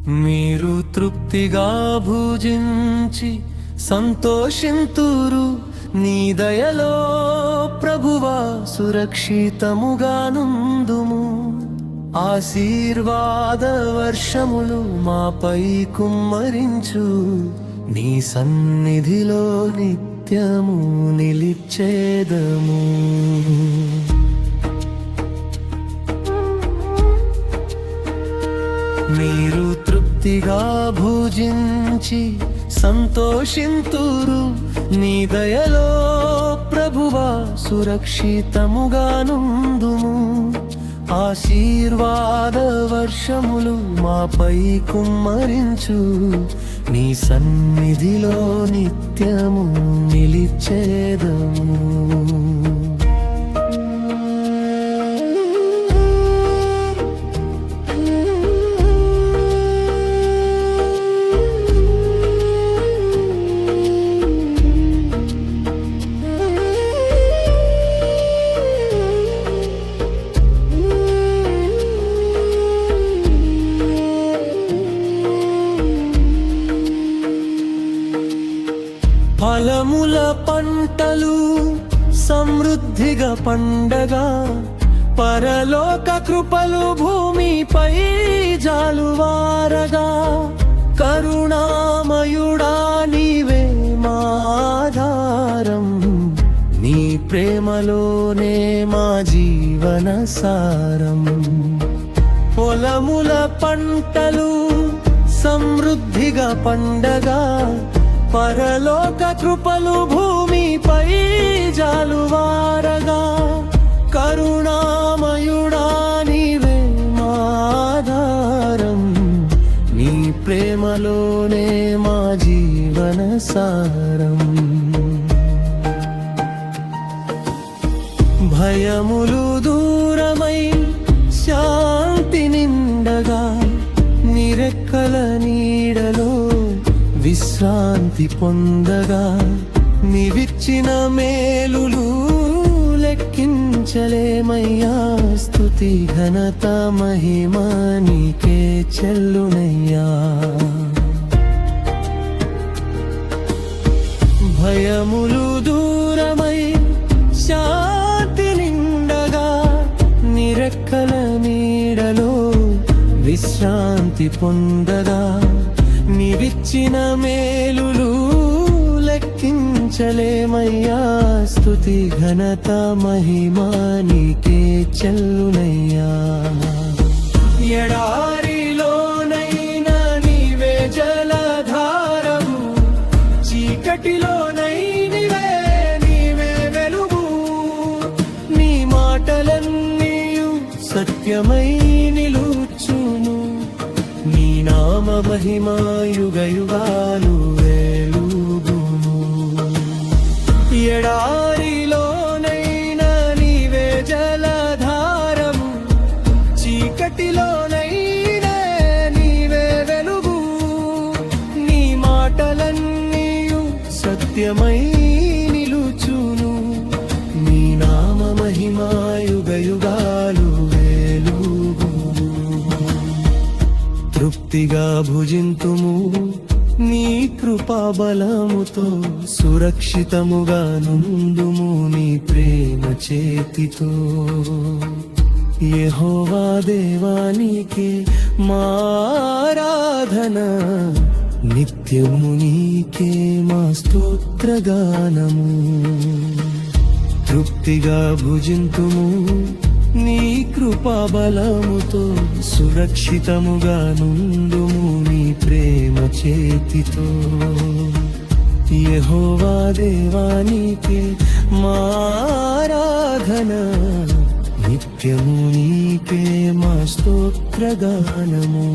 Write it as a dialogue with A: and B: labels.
A: మీరు తృప్తిగా భుజించి సంతోషింతురు, నీ దయలో ప్రభువా సురక్షితముగా నుందుము. ఆశీర్వాద వర్షములు మాపై కుమ్మరించు, నీ సన్నిధిలో నిత్యము నిలిచేదము. మీరు తృప్తిగా భుజించి సంతోషింతురు, నీ దయలో ప్రభువా సురక్షితముగా నుందుము. ఆశీర్వాద వర్షములు మాపై కుమ్మరించు, నీ సన్నిధిలో నిత్యము నిలిచేదము. ఫలముల పంటలు సమృద్ధిగా పండగా, పరలోక కృపలు భూమిపై జాలువారగా, కరుణామయుడా నీవే మా ఆధారం, నీ ప్రేమలోనే మా జీవన సారం. పొలముల పంటలు సమృద్ధిగా పండగా, పరలోక కృపలు భూమిపై జాలువారగా, కరుణామయుడా నీవే మా ఆధారం, నీ ప్రేమలోనే మా జీవన సారం. భయములు దూరమై శాంతి నిండగా, నిరెక్కల నీడలో విశ్రాంతి పొందగా, నీవిచ్చిన మేలులు లెక్కించలేమయ్యా. స్తుతి ఘనత మహిమ నీకే చెల్లునయ్యా. భయములు దూరమై శాంతి నిండగా, నిరెక్కల నీడలో విశ్రాంతి పొందగా, నీవిచ్చిన మేలులు లెక్కించలేమయ్యా. స్తుతి ఘనత మహిమ నీకే చెల్లునయ్యా. ఎడారిలోనైనా నీవే జలధారము, చీకటిలోనైనా నీవే వెలుగు, నీ మాటలన్నీయు సత్యమై నిలుచును, నీ నామ మహిమ యుగ యుగాలు వెలుగును. ఎడారిలోనైనా నీవే జలధారము, చీకటిలోనైనా నీవే వెలుగు, నీ మాటలన్నీయు సత్యమై నిలుచును, నీ నామ మహిమ యుగ యుగాలు వెలుగును. తృప్తిగా భుజింతుము, నీ కృపా బలముతో సురక్షితముగా నుందుము, నీ ప్రేమ చేతితో. యెహోవా దేవానికే మా ఆరాధన, నిత్యము నీకే మా స్తోత్రగానము. తృప్తిగా భుజింతుము, నీ కృపా బలముతో సురక్షితముగా నుందుము, నీ ప్రేమ చేతితో. యెహోవా దేవానికే మా ఆరాధన, నిత్యము నీకే మా స్తోత్రగానము.